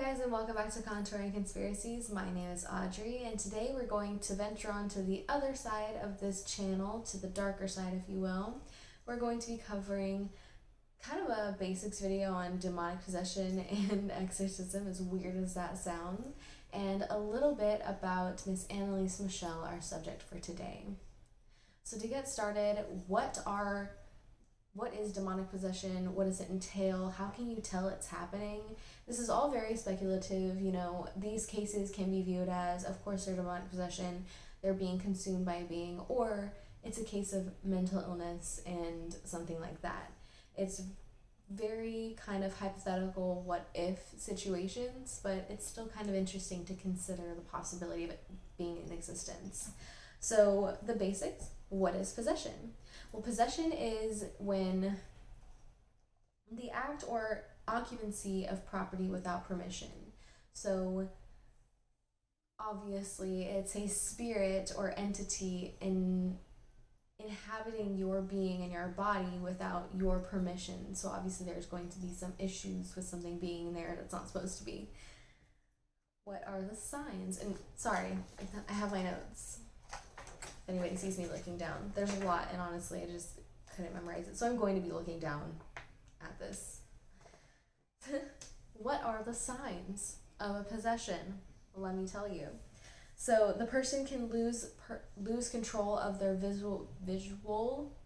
guys, and welcome back to Contouring Conspiracies. My name is Audrey, and today we're going to venture on to the other side of this channel, to the darker side, if you will. We're going to be covering kind of a basics video on demonic possession and exorcism, as weird as that sounds, and a little bit about Miss Anneliese Michel, our subject for today. So to get started, what is demonic possession? What does it entail? How can you tell it's happening? This is all very speculative. These cases can be viewed as, of course, they're demonic possession, they're being consumed by a being, or it's a case of mental illness and something like that. It's very kind of hypothetical what if situations, but it's still kind of interesting to consider the possibility of it being in existence. So the basics, what is possession? Well, possession is when the act or occupancy of property without permission. So obviously it's a spirit or entity inhabiting your being and your body without your permission. So obviously there's going to be some issues with something being there that's not supposed to be. What are the signs? And sorry, I have my notes. If anybody sees me looking down, there's a lot, and honestly, I just couldn't memorize it. So I'm going to be looking down at this. What are the signs of a possession? Well, let me tell you. So the person can lose control of their visual.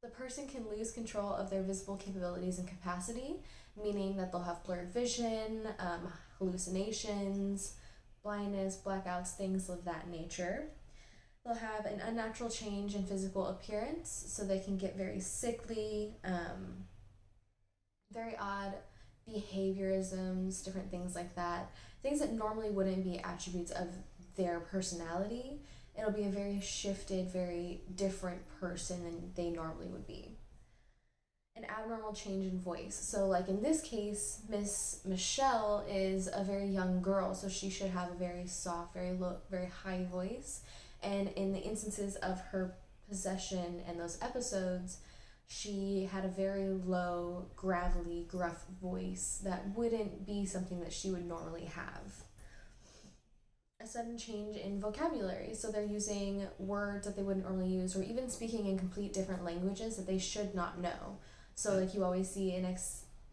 The person can lose control of their visible capabilities and capacity, meaning that they'll have blurred vision, hallucinations, blindness, blackouts, things of that nature. They'll have an unnatural change in physical appearance, so they can get very sickly, very odd behaviorisms, different things like that. Things that normally wouldn't be attributes of their personality. It'll be a very shifted, very different person than they normally would be. An abnormal change in voice. So like in this case, Miss Michelle is a very young girl, so she should have a very soft, very low, very high voice. And in the instances of her possession and those episodes, she had a very low, gravelly, gruff voice that wouldn't be something that she would normally have. A sudden change in vocabulary. So they're using words that they wouldn't normally use, or even speaking in complete different languages that they should not know. So like you always see in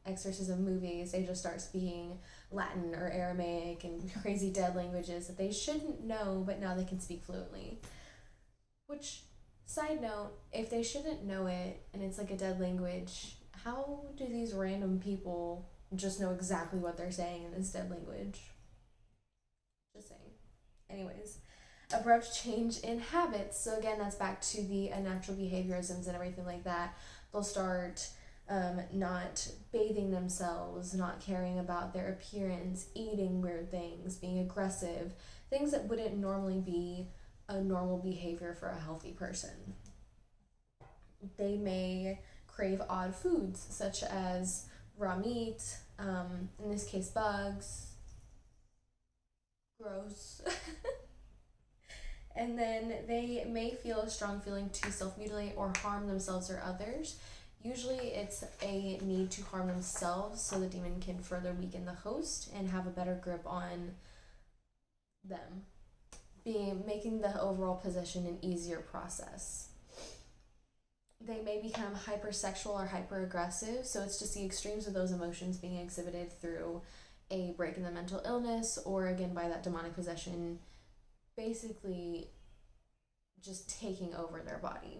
exorcism movies, they just start speaking Latin or Aramaic and crazy dead languages that they shouldn't know, but now they can speak fluently. Which, side note, if they shouldn't know it and it's like a dead language, how do these random people just know exactly what they're saying in this dead language? Just saying. Anyways, abrupt change in habits. So again, that's back to the unnatural behaviorisms and everything like that. They'll start not bathing themselves, not caring about their appearance, eating weird things, being aggressive, things that wouldn't normally be a normal behavior for a healthy person. They may crave odd foods, such as raw meat, in this case bugs. Gross. And then they may feel a strong feeling to self-mutilate or harm themselves or others. Usually it's a need to harm themselves so the demon can further weaken the host and have a better grip on them, making the overall possession an easier process. They may become hypersexual or hyper-aggressive, so it's just the extremes of those emotions being exhibited through a break in the mental illness, or again by that demonic possession basically just taking over their body.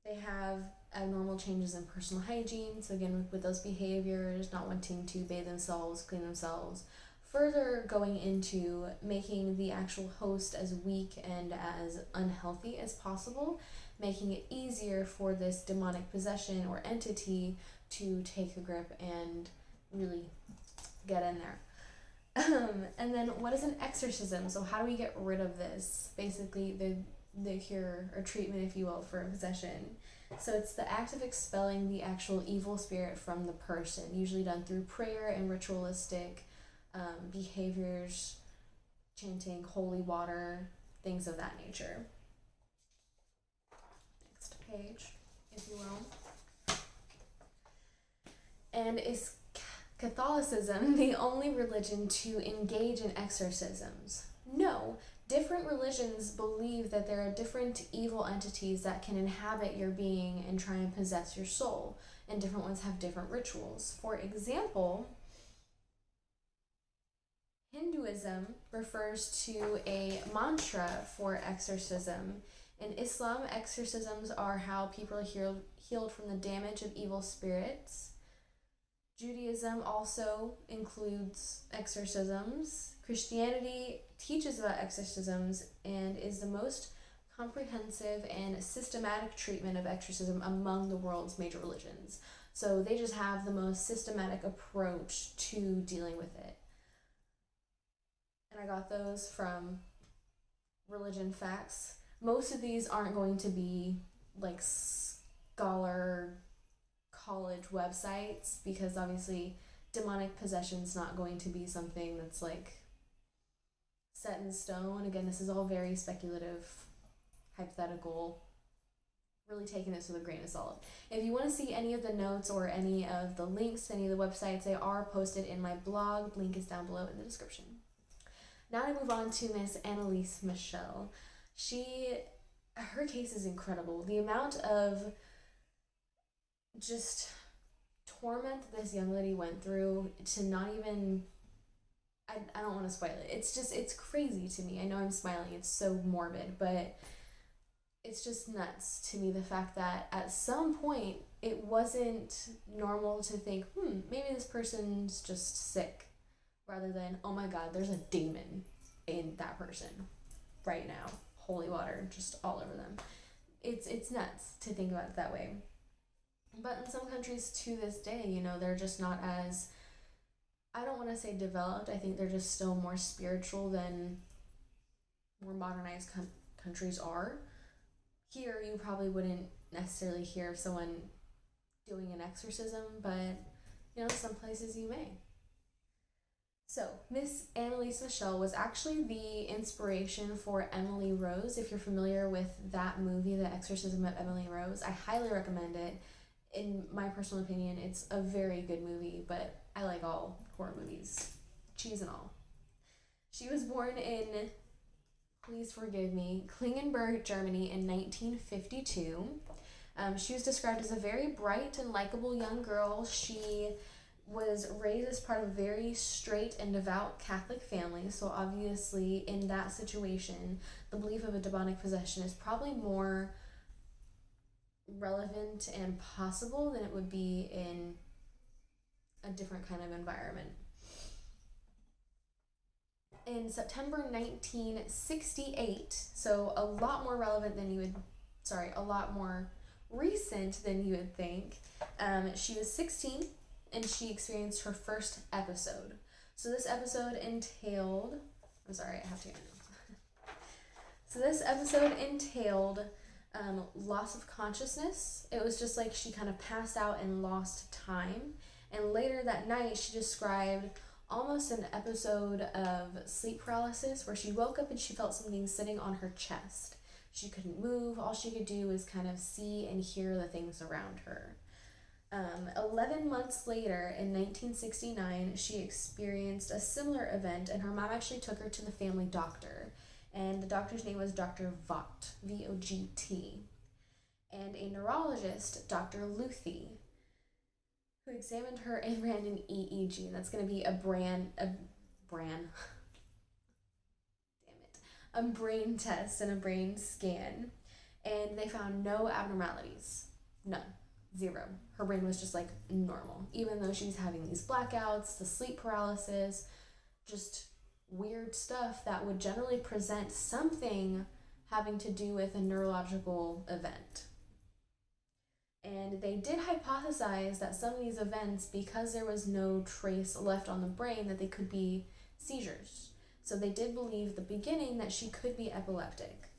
They have abnormal changes in personal hygiene, so again with those behaviors, not wanting to bathe themselves, clean themselves, further going into making the actual host as weak and as unhealthy as possible, making it easier for this demonic possession or entity to take a grip and really get in there. And then what is an exorcism? So how do we get rid of this? Basically the cure or treatment, if you will, for possession. So it's the act of expelling the actual evil spirit from the person, usually done through prayer and ritualistic behaviors, chanting holy water, things of that nature. Next page, if you will. And it's Catholicism the only religion to engage in exorcisms? No. Different religions believe that there are different evil entities that can inhabit your being and try and possess your soul, and different ones have different rituals. For example, Hinduism refers to a mantra for exorcism. In Islam, exorcisms are how people are healed from the damage of evil spirits. Judaism also includes exorcisms. Christianity teaches about exorcisms and is the most comprehensive and systematic treatment of exorcism among the world's major religions. So they just have the most systematic approach to dealing with it. And I got those from Religion Facts. Most of these aren't going to be like scholar college websites, because obviously demonic possession is not going to be something that's like set in stone. Again, this is all very speculative, hypothetical, really taking this with a grain of salt. If you want to see any of the notes or any of the links to any of the websites, they are posted in my blog. Link is down below in the description. Now I move on to Miss Anneliese Michel. Her case is incredible. The amount of just torment this young lady went through to not even, I don't want to spoil it. It's crazy to me. I know I'm smiling, it's so morbid, but it's just nuts to me, the fact that at some point it wasn't normal to think, maybe this person's just sick, rather than, oh my god, there's a demon in that person right now. Holy water just all over them. It's nuts to think about it that way. But in some countries to this day, they're just not as, I don't want to say developed, I think they're just still more spiritual than more modernized countries are. Here, you probably wouldn't necessarily hear of someone doing an exorcism, but, some places you may. So, Miss Anneliese Michel was actually the inspiration for Emily Rose. If you're familiar with that movie, The Exorcism of Emily Rose, I highly recommend it. In my personal opinion, it's a very good movie, but I like all horror movies, cheese and all. She was born in, please forgive me, Klingenberg, Germany in 1952. She was described as a very bright and likable young girl. She was raised as part of a very straight and devout Catholic family, so obviously in that situation, the belief of a demonic possession is probably more relevant and possible than it would be in a different kind of environment. In September 1968, so a lot more recent than you would think, she was 16 and she experienced her first episode. So this episode entailed, this episode entailed loss of consciousness. It was just like she kind of passed out and lost time. And later that night, she described almost an episode of sleep paralysis where she woke up and she felt something sitting on her chest. She couldn't move. All she could do was kind of see and hear the things around her. 11 months later, in 1969, she experienced a similar event, and her mom actually took her to the family doctor. And the doctor's name was Dr. Vogt, V-O-G-T, and a neurologist, Dr. Luthi, who examined her and ran an EEG. That's going to be a brain test and a brain scan. And they found no abnormalities. None. Zero. Her brain was just like normal, even though she was having these blackouts, the sleep paralysis, just weird stuff that would generally present something having to do with a neurological event. And they did hypothesize that some of these events, because there was no trace left on the brain, that they could be seizures. So they did believe at the beginning that she could be epileptic.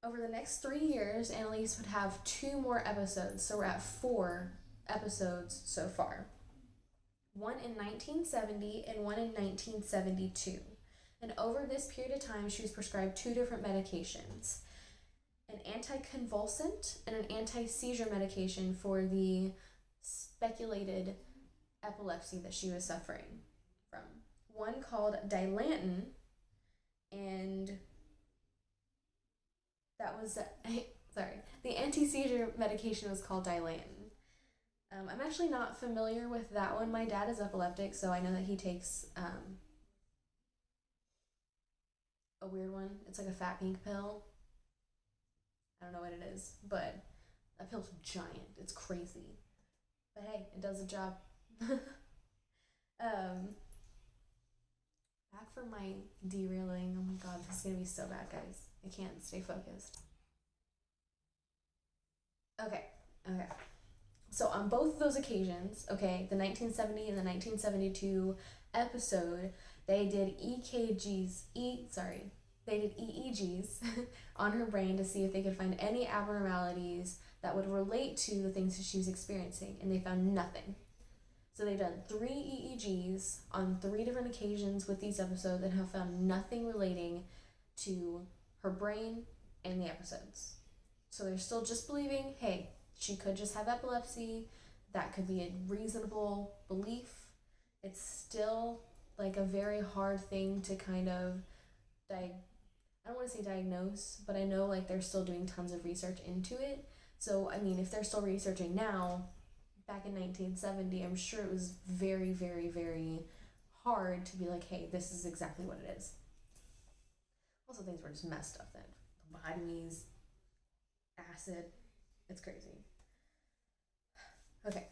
Over the next 3 years, Anneliese would have 2 more episodes, so we're at 4 episodes so far. One in 1970 and one in 1972. And over this period of time, she was prescribed 2 different medications. An anticonvulsant and an anti-seizure medication for the speculated epilepsy that she was suffering from. One called Dilantin, and that was sorry. The anti-seizure medication was called Dilantin. I'm actually not familiar with that one. My dad is epileptic, so I know that he takes a weird one. It's like a fat pink pill. I don't know what it is, but that pill's giant. It's crazy. But hey, it does the job. um, Back from my derailing. Oh my god, this is gonna be so bad, guys. I can't stay focused. Okay, okay. So on both of those occasions, okay, the 1970 and the 1972 episode, they did they did EEGs on her brain to see if they could find any abnormalities that would relate to the things that she was experiencing, and they found nothing. So they've done 3 EEGs on 3 different occasions with these episodes and have found nothing relating to her brain and the episodes. So they're still just believing, hey, she could just have epilepsy. That could be a reasonable belief. It's still like a very hard thing to kind of I don't want to say diagnose, but I know like they're still doing tons of research into it. So I mean, if they're still researching now, back in 1970, I'm sure it was very, very, very hard to be like, hey, this is exactly what it is. Also, things were just messed up then. Lobotomies, acid. It's crazy. Okay.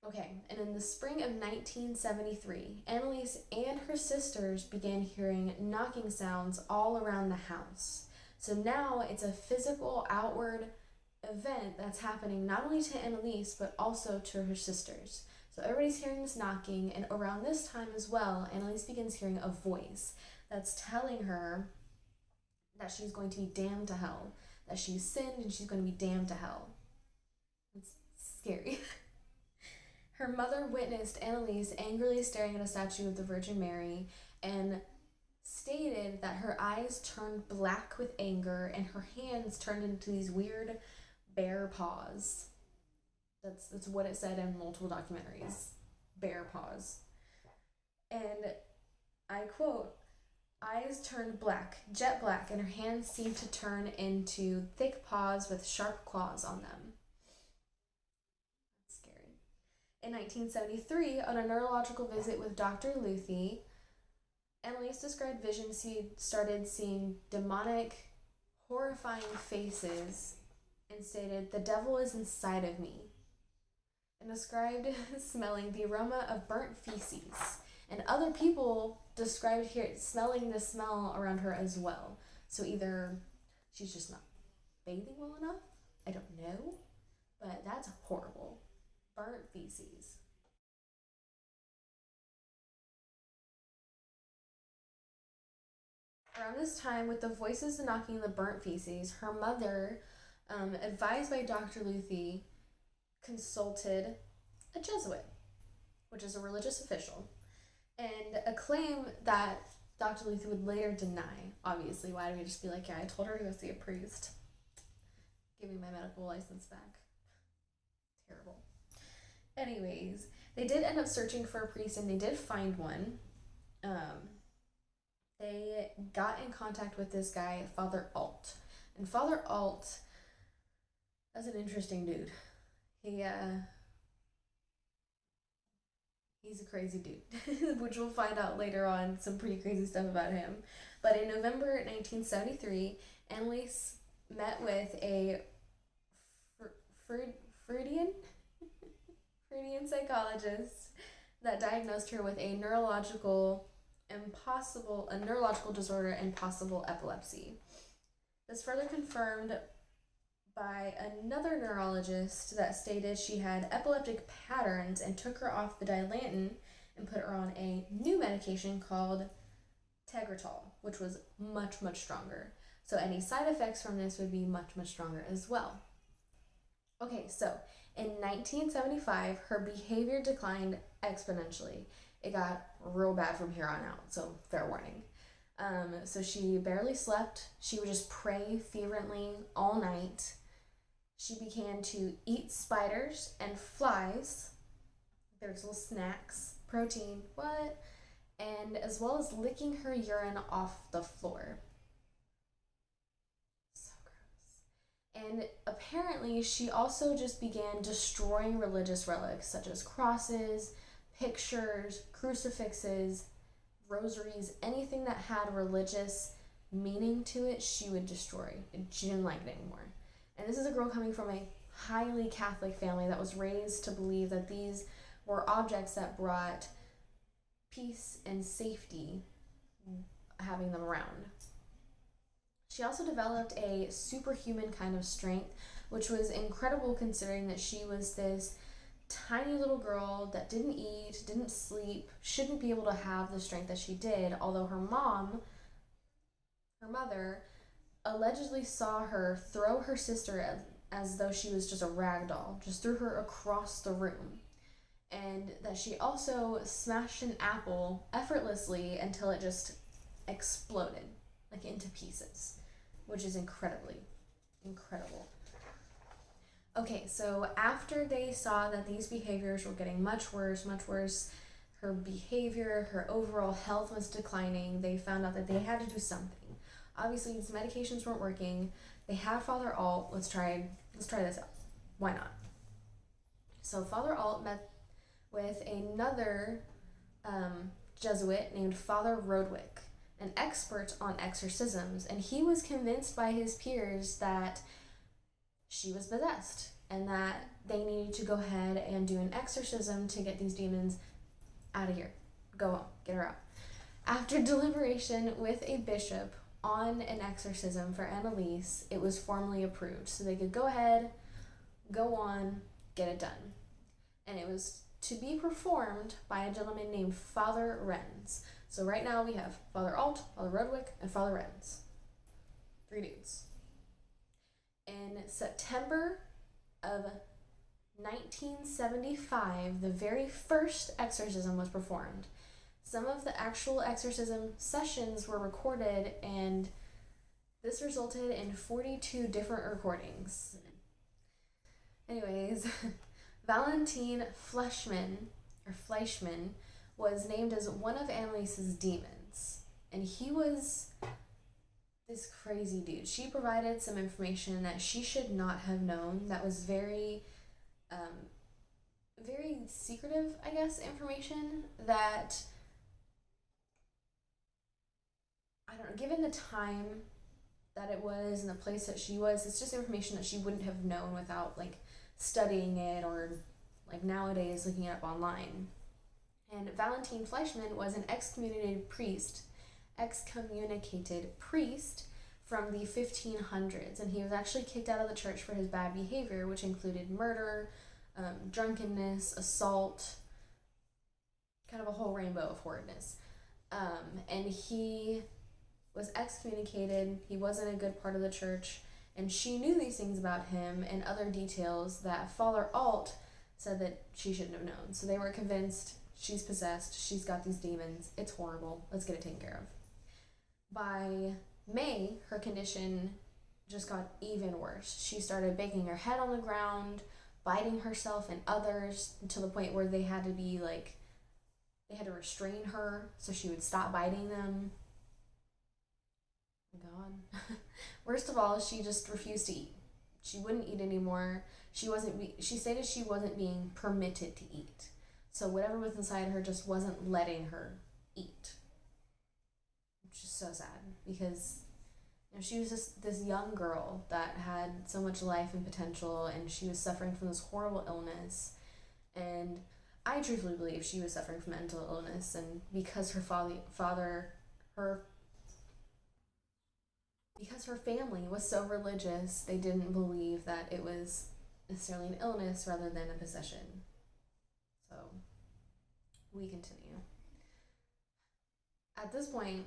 Okay, and in the spring of 1973, Anneliese and her sisters began hearing knocking sounds all around the house. So now it's a physical, outward event that's happening not only to Anneliese but also to her sisters. So everybody's hearing this knocking, and around this time as well, Anneliese begins hearing a voice that's telling her that she's going to be damned to hell, that she's sinned and she's going to be damned to hell. It's scary. Her mother witnessed Anneliese angrily staring at a statue of the Virgin Mary and stated that her eyes turned black with anger and her hands turned into these weird bear paws. That's what it said in multiple documentaries. Bear paws. And I quote, eyes turned black, jet black, and her hands seemed to turn into thick paws with sharp claws on them. That's scary. In 1973, on a neurological visit with Dr. Luthi, Anneliese described visions she started seeing demonic, horrifying faces and stated, "The devil is inside of me," and described smelling the aroma of burnt feces. And other people described here smelling the smell around her as well. So either she's just not bathing well enough, I don't know, but that's horrible. Burnt feces. Around this time, with the voices and knocking and the burnt feces, her mother, advised by Dr. Luthi, consulted a Jesuit, which is a religious official, and a claim that Dr. Luthi would later deny. Obviously, why do we just be like, yeah, I told her to go see a priest. Give me my medical license back. Terrible. Anyways, they did end up searching for a priest and they did find one. They got in contact with this guy, Father Alt. And Father Alt is an interesting dude. He's a crazy dude, which we'll find out later on some pretty crazy stuff about him. But in November 1973, Anneliese met with a Freudian psychologist that diagnosed her with a neurological disorder and possible epilepsy. This further confirmed by another neurologist that stated she had epileptic patterns and took her off the Dilantin and put her on a new medication called Tegretol, which was much, much stronger. So any side effects from this would be much, much stronger as well. Okay, so in 1975, her behavior declined exponentially. It got real bad from here on out, so fair warning. So she barely slept. She would just pray fervently all night. She began to eat spiders and flies. There's little snacks, protein, what? And as well as licking her urine off the floor. So gross. And apparently, she also just began destroying religious relics such as crosses, pictures, crucifixes, rosaries, anything that had religious meaning to it, she would destroy. She didn't like it anymore. And this is a girl coming from a highly Catholic family that was raised to believe that these were objects that brought peace and safety having them around. She also developed a superhuman kind of strength, which was incredible considering that she was this tiny little girl that didn't eat, didn't sleep, shouldn't be able to have the strength that she did, although her mother, allegedly saw her throw her sister as though she was just a rag doll, just threw her across the room. And that she also smashed an apple effortlessly until it just exploded, like into pieces, which is incredible. Okay, so after they saw that these behaviors were getting much worse, her behavior, her overall health was declining, they found out that they had to do something. Obviously, these medications weren't working. They have Father Alt. Let's try this out. Why not? So Father Alt met with another Jesuit named Father Rodwick, an expert on exorcisms, and he was convinced by his peers that she was possessed and that they needed to go ahead and do an exorcism to get these demons out of here. Go home, get her out. After deliberation with a bishop on an exorcism for Anneliese, it was formally approved, so they could go ahead, go on, get it done. And it was to be performed by a gentleman named Father Renz. So right now we have Father Alt, Father Rodwick, and Father Renz. 3 dudes. In September of 1975, the very first exorcism was performed. Some of the actual exorcism sessions were recorded, and this resulted in 42 different recordings. Anyways, Valentine Fleischmann was named as one of Anneliese's demons, and he was this crazy dude. She provided some information that she should not have known that was very secretive, I guess, information that, I don't know, given the time that it was and the place that she was, it's just information that she wouldn't have known without, like, studying it or, like, nowadays looking it up online. And Valentine Fleischmann was an excommunicated priest from the 1500s, and he was actually kicked out of the church for his bad behavior, which included murder, drunkenness, assault, kind of a whole rainbow of horridness. And he was excommunicated. He wasn't a good part of the church, and she knew these things about him and other details that Father Alt said that she shouldn't have known. So they were convinced she's possessed, she's got these demons, it's horrible, let's get it taken care of. By May, her condition just got even worse. She started banging her head on the ground, biting herself and others, to the point where they had to restrain her so she would stop biting them. Oh God. Worst of all, she just refused to eat. She wouldn't eat anymore. She stated she wasn't being permitted to eat. So whatever was inside her just wasn't letting her eat. Which is so sad, because she was just this young girl that had so much life and potential, and she was suffering from this horrible illness. And I truthfully believe she was suffering from mental illness, and because her family was so religious, they didn't believe that it was necessarily an illness rather than a possession. So, we continue. At this point,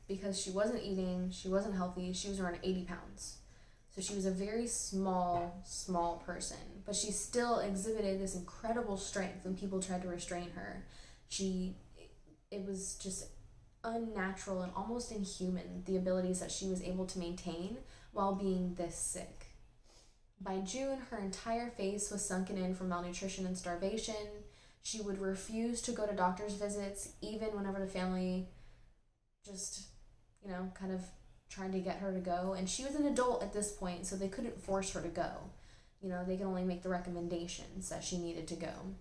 because she wasn't eating, she wasn't healthy, she was around 80 pounds. So she was a very small person, but she still exhibited this incredible strength when people tried to restrain her. It was just unnatural and almost inhuman, the abilities that she was able to maintain while being this sick. By June, her entire face was sunken in from malnutrition and starvation. She would refuse to go to doctor's visits, even whenever the family just, kind of trying to get her to go. And she was an adult at this point, so they couldn't force her to go. They can only make the recommendations that she needed to go.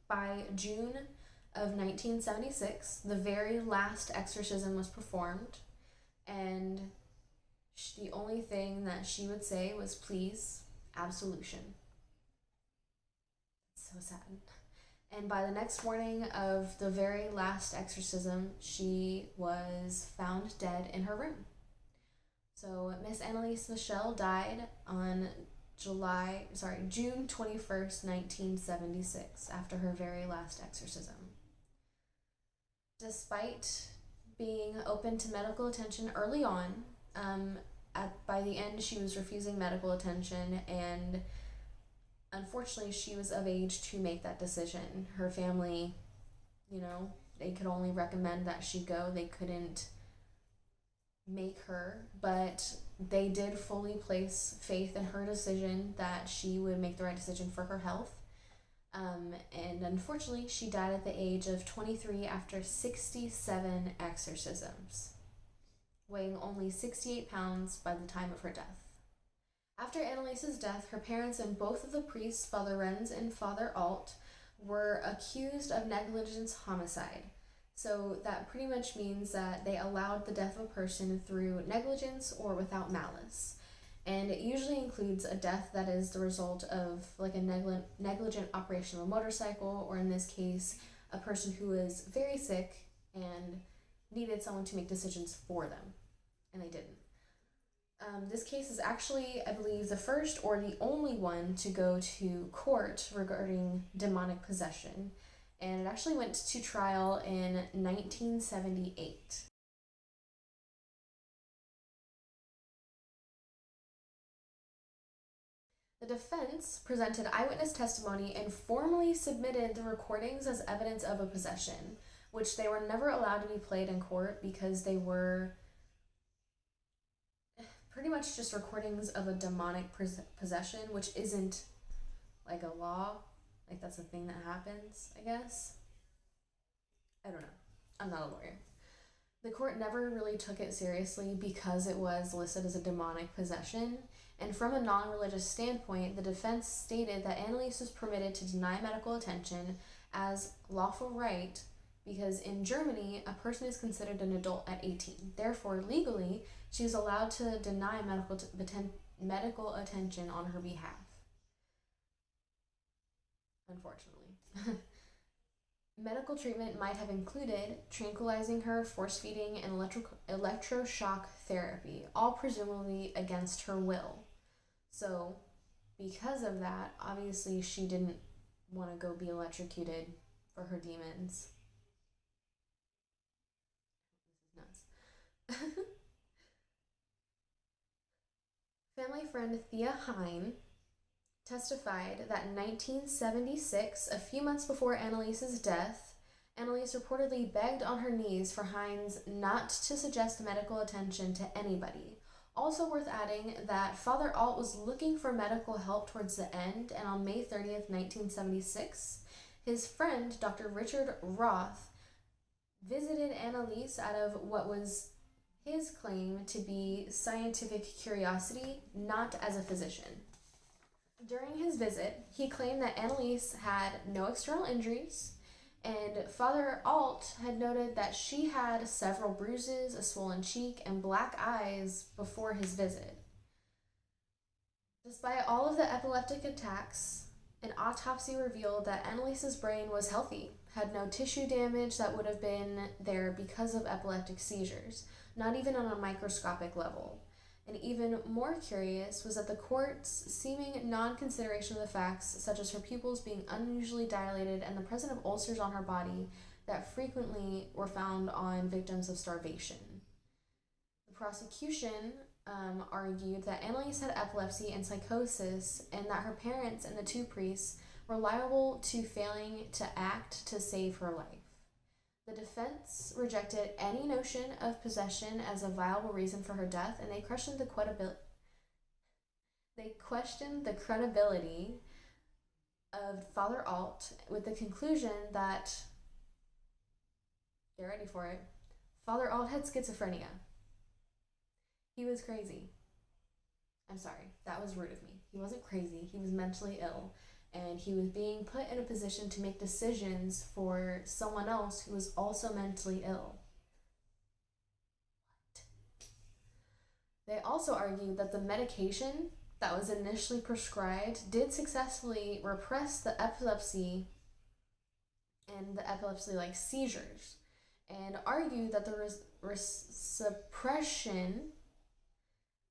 By June of 1976, the very last exorcism was performed, and the only thing that she would say was, "Please, absolution." It's so sad. And by the next morning of the very last exorcism, she was found dead in her room. So Miss Anneliese Michel died on June 21st, 1976, after her very last exorcism. Despite being open to medical attention early on, by the end she was refusing medical attention, and unfortunately she was of age to make that decision. Her family, they could only recommend that she go. They couldn't make her, but they did fully place faith in her decision that she would make the right decision for her health. And unfortunately, she died at the age of 23 after 67 exorcisms, weighing only 68 pounds by the time of her death. After Anneliese's death, her parents and both of the priests, Father Renz and Father Alt, were accused of negligence homicide. So that pretty much means that they allowed the death of a person through negligence or without malice. And it usually includes a death that is the result of like a negligent operation of a motorcycle, or in this case, a person who was very sick and needed someone to make decisions for them, and they didn't. This case is actually, I believe, the first or the only one to go to court regarding demonic possession, and it actually went to trial in 1978. The defense presented eyewitness testimony and formally submitted the recordings as evidence of a possession, which they were never allowed to be played in court because they were pretty much just recordings of a demonic possession, which isn't like a law. Like, that's a thing that happens, I guess. I don't know. I'm not a lawyer. The court never really took it seriously because it was listed as a demonic possession. And from a non-religious standpoint, the defense stated that Anneliese was permitted to deny medical attention as lawful right because in Germany, a person is considered an adult at 18. Therefore, legally, she is allowed to deny medical attention on her behalf. Unfortunately. Medical treatment might have included tranquilizing her, force feeding, and electroshock therapy, all presumably against her will. So, because of that, obviously she didn't want to go be electrocuted for her demons. This is nuts. Family friend Thea Hein testified that in 1976, a few months before Anneliese's death, Anneliese reportedly begged on her knees for Hines not to suggest medical attention to anybody. Also worth adding that Father Alt was looking for medical help towards the end, and on May 30th, 1976, his friend, Dr. Richard Roth, visited Anneliese out of what was his claim to be scientific curiosity, not as a physician. During his visit, he claimed that Anneliese had no external injuries, and Father Alt had noted that she had several bruises, a swollen cheek, and black eyes before his visit. Despite all of the epileptic attacks, an autopsy revealed that Anneliese's brain was healthy, had no tissue damage that would have been there because of epileptic seizures, not even on a microscopic level. And even more curious was that the court's seeming non-consideration of the facts, such as her pupils being unusually dilated and the presence of ulcers on her body that frequently were found on victims of starvation. The prosecution argued that Anneliese had epilepsy and psychosis, and that her parents and the two priests were liable to failing to act to save her life. The defense rejected any notion of possession as a viable reason for her death, and they questioned the They questioned the credibility of Father Alt with the conclusion that, get ready for it, Father Alt had schizophrenia. He was crazy. I'm sorry, that was rude of me. He wasn't crazy, he was mentally ill. And he was being put in a position to make decisions for someone else who was also mentally ill. They also argued that the medication that was initially prescribed did successfully repress the epilepsy and the epilepsy like seizures, and argued that the suppression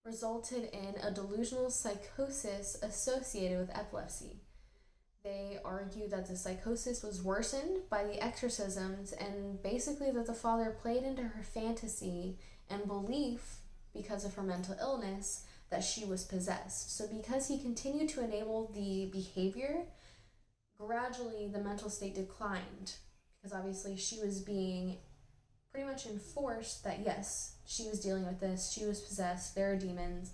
resulted in a delusional psychosis associated with epilepsy. They argued that the psychosis was worsened by the exorcisms, and basically that the father played into her fantasy and belief because of her mental illness that she was possessed. So because he continued to enable the behavior, gradually the mental state declined, because obviously she was being pretty much enforced that yes, she was dealing with this, she was possessed, there are demons,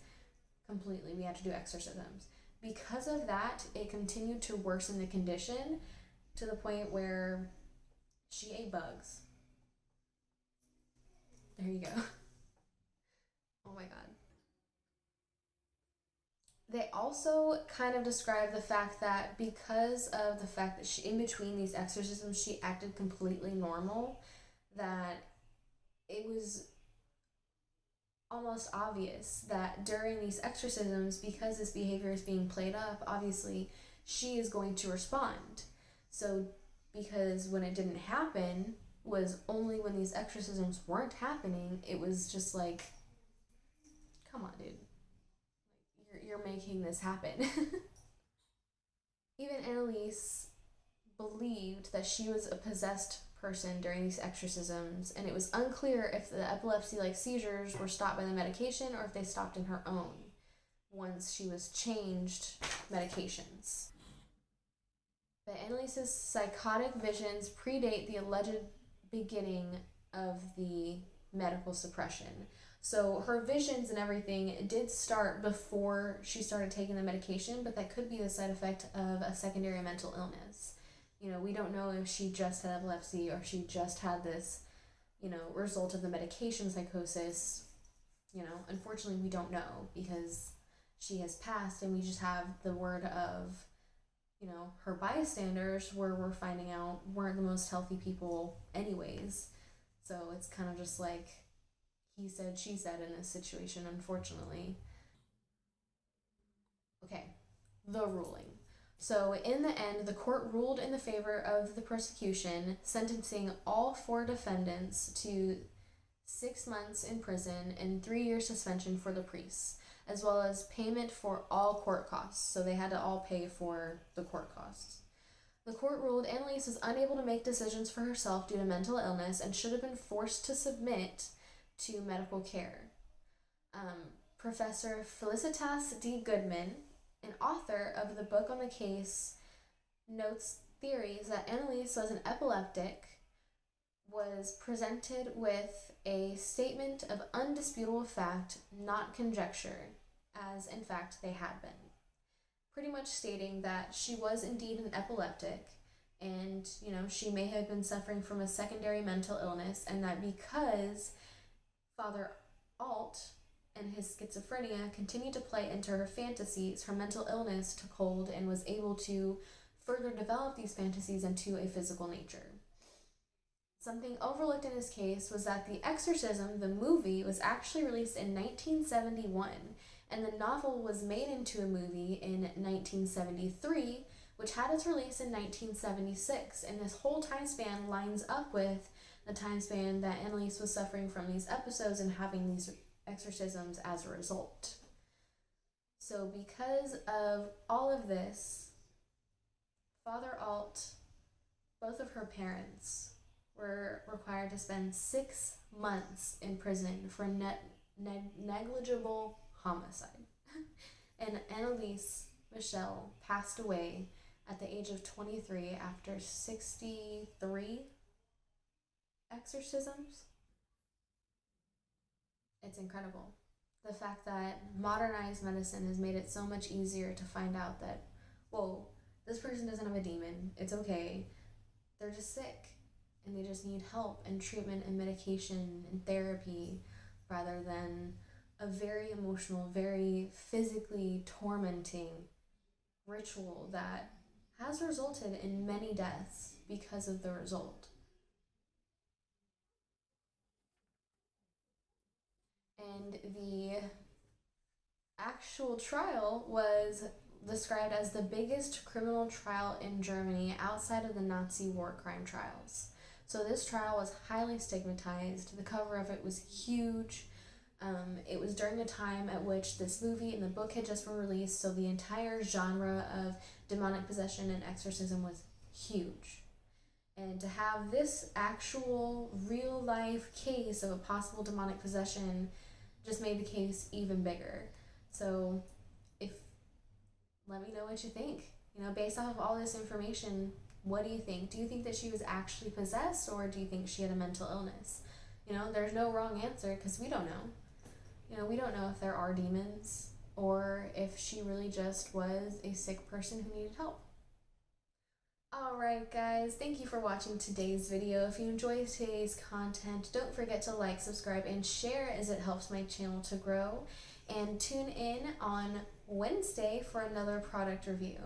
completely, we had to do exorcisms. Because of that, it continued to worsen the condition to the point where she ate bugs. There you go. Oh my god. They also kind of describe the fact that because of the fact that she, in between these exorcisms, she acted completely normal, that it was almost obvious that during these exorcisms, because this behavior is being played up, obviously she is going to respond. So because when it didn't happen was only when these exorcisms weren't happening, it was just like, come on, dude. You're making this happen. Even Anneliese believed that she was a possessed person during these exorcisms, and it was unclear if the epilepsy-like seizures were stopped by the medication or if they stopped in her own once she was changed medications. But Anneliese's psychotic visions predate the alleged beginning of the medical suppression. So her visions and everything did start before she started taking the medication, but that could be the side effect of a secondary mental illness. You know, we don't know if she just had epilepsy or she just had this, result of the medication psychosis. Unfortunately, we don't know because she has passed, and we just have the word of, her bystanders, where we're finding out weren't the most healthy people anyways. So it's kind of just like he said, she said in this situation, unfortunately. Okay, the ruling. So in the end, the court ruled in the favor of the prosecution, sentencing all 4 defendants to 6 months in prison and 3-year suspension for the priests, as well as payment for all court costs. So they had to all pay for the court costs. The court ruled Anneliese was unable to make decisions for herself due to mental illness and should have been forced to submit to medical care. Professor Felicitas D. Goodman, an author of the book on the case, notes theories that Anneliese was an epileptic, was presented with a statement of undisputable fact, not conjecture, as in fact they had been. Pretty much stating that she was indeed an epileptic, and, she may have been suffering from a secondary mental illness, and that because Father Alt and his schizophrenia continued to play into her fantasies, her mental illness took hold and was able to further develop these fantasies into a physical nature. Something overlooked in this case was that The Exorcism, the movie, was actually released in 1971, and the novel was made into a movie in 1973, which had its release in 1976, and this whole time span lines up with the time span that Anneliese was suffering from these episodes and having these exorcisms as a result. So because of all of this, Father Alt, both of her parents, were required to spend 6 months in prison for negligible homicide. And Anneliese Michel passed away at the age of 23 after 63 exorcisms. It's incredible. The fact that modernized medicine has made it so much easier to find out that, whoa, this person doesn't have a demon, it's okay, they're just sick and they just need help and treatment and medication and therapy rather than a very emotional, very physically tormenting ritual that has resulted in many deaths because of the result. And the actual trial was described as the biggest criminal trial in Germany outside of the Nazi war crime trials. So this trial was highly stigmatized. The cover of it was huge. It was during a time at which this movie and the book had just been released, so the entire genre of demonic possession and exorcism was huge. And to have this actual real life case of a possible demonic possession just made the case even bigger. So, if let me know what you think. Based off of all this information, what do you think? Do you think that she was actually possessed, or do you think she had a mental illness? There's no wrong answer because we don't know. We don't know if there are demons or if she really just was a sick person who needed help. Alright guys, thank you for watching today's video. If you enjoyed today's content, don't forget to like, subscribe, and share as it helps my channel to grow. And tune in on Wednesday for another product review.